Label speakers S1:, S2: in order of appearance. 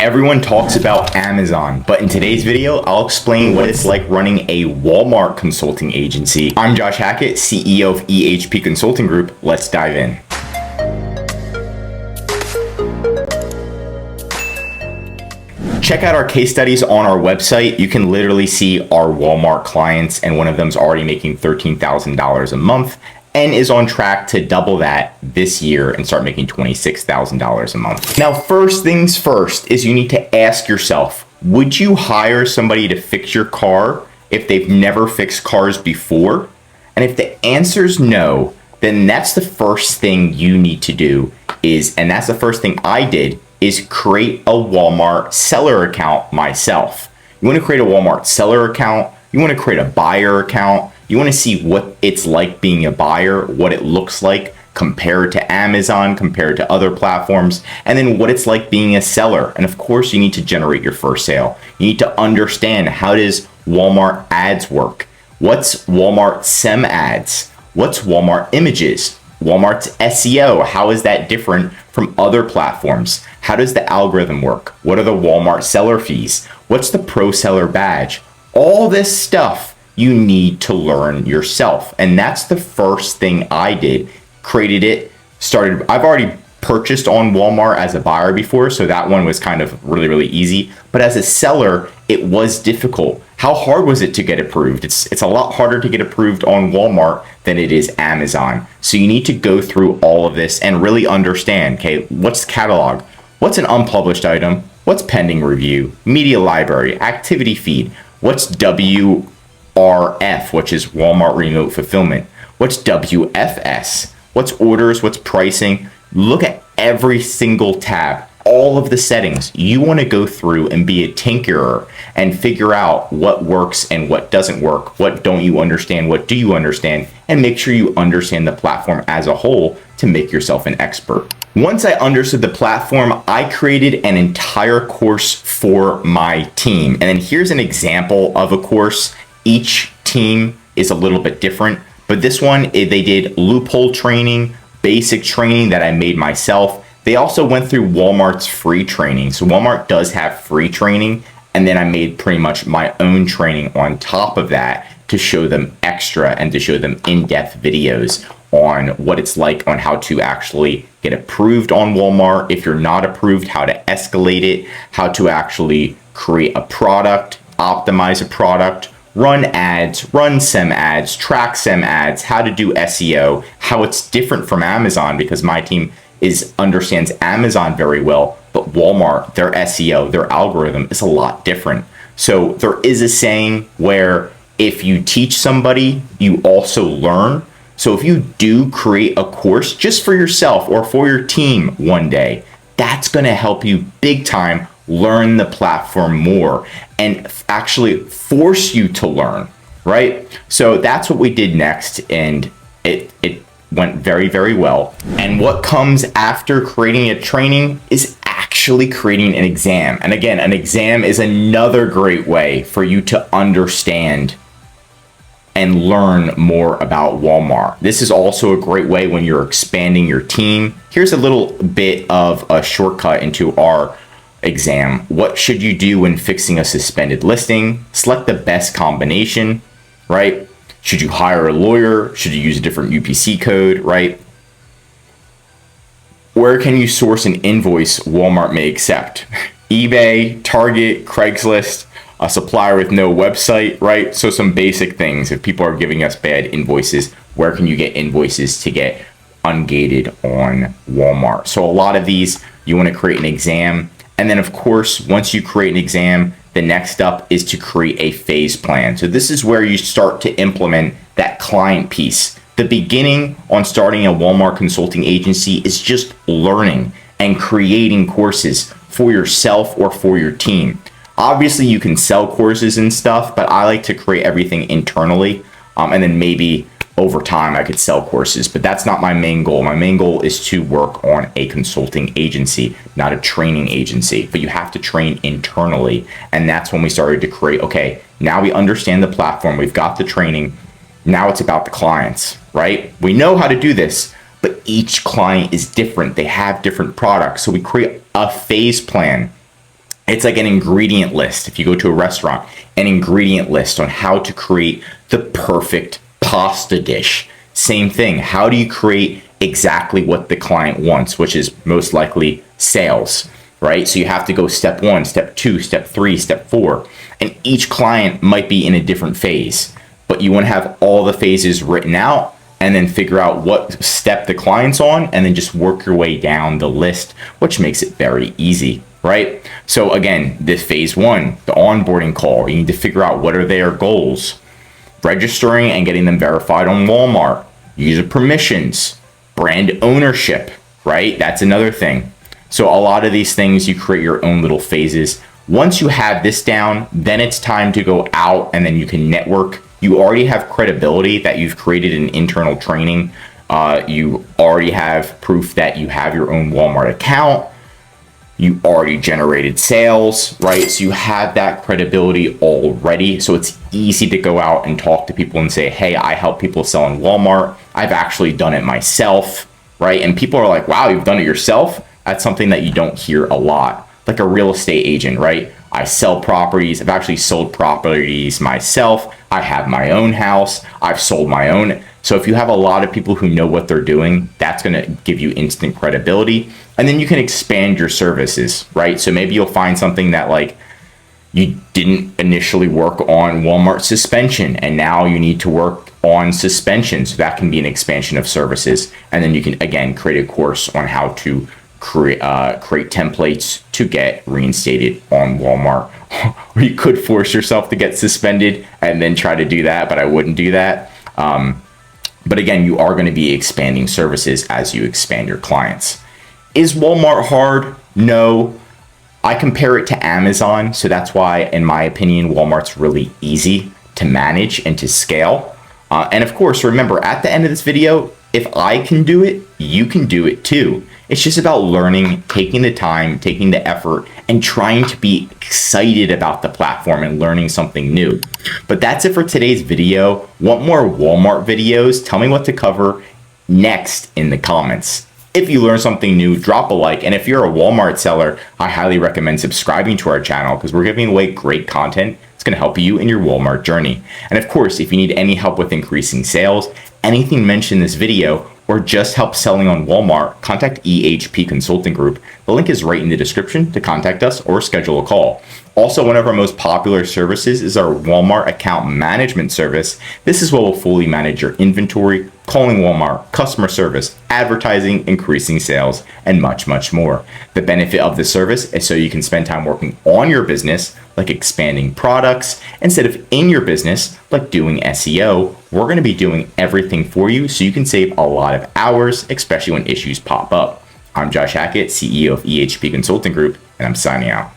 S1: Everyone talks about Amazon, but in today's video, I'll explain what it's like running a Walmart consulting agency. I'm Josh Hackett, CEO of EHP Consulting Group. Let's dive in. Check out our case studies on our website. You can literally see our Walmart clients, and one of them's already making $13,000 a month and is on track to double that this year and start making $26,000 a month. Now, first things first is you need to ask yourself, would you hire somebody to fix your car if they've never fixed cars before? And if the answer is no, then that's the first thing you need to do and that's the first thing I did, is create a Walmart seller account myself. You want to create a Walmart seller account, you want to create a buyer account, you want to see what it's like being a buyer, what it looks like compared to Amazon, compared to other platforms, and then what it's like being a seller. And of course, you need to generate your first sale. You need to understand, how does Walmart ads work? What's Walmart SEM ads? What's Walmart images? Walmart's SEO, how is that different from other platforms? How does the algorithm work? What are the Walmart seller fees? What's the pro seller badge? All this stuff you need to learn yourself. And that's the first thing I did. Created it, started. I've already purchased on Walmart as a buyer before, so that one was kind of really easy. But as a seller, it was difficult. How hard was it to get approved? It's a lot harder to get approved on Walmart than it is Amazon. So you need to go through all of this and really understand, okay, what's catalog? What's an unpublished item? What's pending review? Media library, activity feed. What's WRF, which is Walmart Remote Fulfillment? What's WFS? What's orders? What's pricing? Look at every single tab, all of the settings. You want to go through and be a tinkerer and figure out what works and what doesn't work. What don't you understand? What do you understand? And make sure you understand the platform as a whole to make yourself an expert. Once I understood the platform, I created an entire course for my team. And then here's an example of a course. Each team is a little bit different, but this one, they did loophole training, basic training that I made myself. They also went through Walmart's free training. So Walmart does have free training, and then I made pretty much my own training on top of that to show them extra and to show them in-depth videos on what it's like, on how to actually get approved on Walmart. If you're not approved, how to escalate it, how to actually create a product, optimize a product, run ads, run SEM ads, track SEM ads, how to do SEO, how it's different from Amazon, because my team understands Amazon very well, but Walmart, their SEO, their algorithm is a lot different. So there is a saying where if you teach somebody, you also learn. So if you do create a course just for yourself or for your team one day, that's going to help you big time learn the platform more and actually force you to learn, right? So that's what we did next, and it went very well. And what comes after creating a training is actually creating an exam. And again, an exam is another great way for you to understand and learn more about Walmart. This is also a great way when you're expanding your team. Here's a little bit of a shortcut into our exam. What should you do when fixing a suspended listing? Select the best combination, right? Should you hire a lawyer? Should you use a different UPC code, right? Where can you source an invoice Walmart may accept? eBay, Target, Craigslist, a supplier with no website, right? So some basic things. If people are giving us bad invoices, where can you get invoices to get ungated on Walmart? So a lot of these, you want to create an exam. And then of course, once you create an exam, the next up is to create a phase plan. So this is where you start to implement that client piece. The beginning on starting a Walmart consulting agency is just learning and creating courses for yourself or for your team. Obviously, you can sell courses and stuff, but I like to create everything internally. And then maybe over time I could sell courses, but that's not my main goal. My main goal is to work on a consulting agency, not a training agency, but you have to train internally. And that's when we started to create, okay, now we understand the platform, we've got the training, now it's about the clients, right? We know how to do this, but each client is different. They have different products. So we create a phase plan It's like an ingredient list. If you go to a restaurant, an ingredient list on how to create the perfect pasta dish. Same thing. How do you create exactly what the client wants, which is most likely sales, right? So you have to go step 1, step 2, step 3, step 4. And each client might be in a different phase, but you want to have all the phases written out and then figure out what step the client's on and then just work your way down the list, which makes it very easy, right? So again, this phase 1, the onboarding call, you need to figure out what are their goals, registering and getting them verified on Walmart, user permissions, brand ownership, right? That's another thing. So a lot of these things, you create your own little phases. Once you have this down, then it's time to go out and then you can network. You already have credibility that you've created an internal training. You already have proof that you have your own Walmart account. You already generated sales, right? So you have that credibility already. So it's easy to go out and talk to people and say, hey, I help people sell on Walmart. I've actually done it myself, right? And people are like, wow, you've done it yourself? That's something that you don't hear a lot. Like a real estate agent, right? I sell properties. I've actually sold properties myself. I have my own house. I've sold my own. So if you have a lot of people who know what they're doing, that's going to give you instant credibility. And then you can expand your services, right? So maybe you'll find something that like you didn't initially work on Walmart suspension, and now you need to work on suspension. So that can be an expansion of services. And then you can, again, create a course on how to create templates to get reinstated on Walmart. Or you could force yourself to get suspended and then try to do that, but I wouldn't do that. But again, you are going to be expanding services as you expand your clients. Is Walmart hard? No. I compare it to Amazon, so that's why, in my opinion, Walmart's really easy to manage and to scale. And of course, remember, at the end of this video, if I can do it, you can do it too. It's just about learning, taking the time, taking the effort, and trying to be excited about the platform and learning something new. But that's it for today's video. Want more Walmart videos? Tell me what to cover next in the comments. If you learned something new, drop a like. And if you're a Walmart seller, I highly recommend subscribing to our channel because we're giving away great content. It's going to help you in your Walmart journey. And of course, if you need any help with increasing sales, anything mentioned in this video, or just help selling on Walmart, contact EHP Consulting Group. The link is right in the description to contact us or schedule a call. Also, one of our most popular services is our Walmart account management service. This is what will fully manage your inventory, calling Walmart, customer service, advertising, increasing sales, and much, much more. The benefit of this service is so you can spend time working on your business, like expanding products, instead of in your business, like doing SEO. We're going to be doing everything for you so you can save a lot of hours, especially when issues pop up. I'm Josh Hackett, CEO of EHP Consulting Group, and I'm signing out.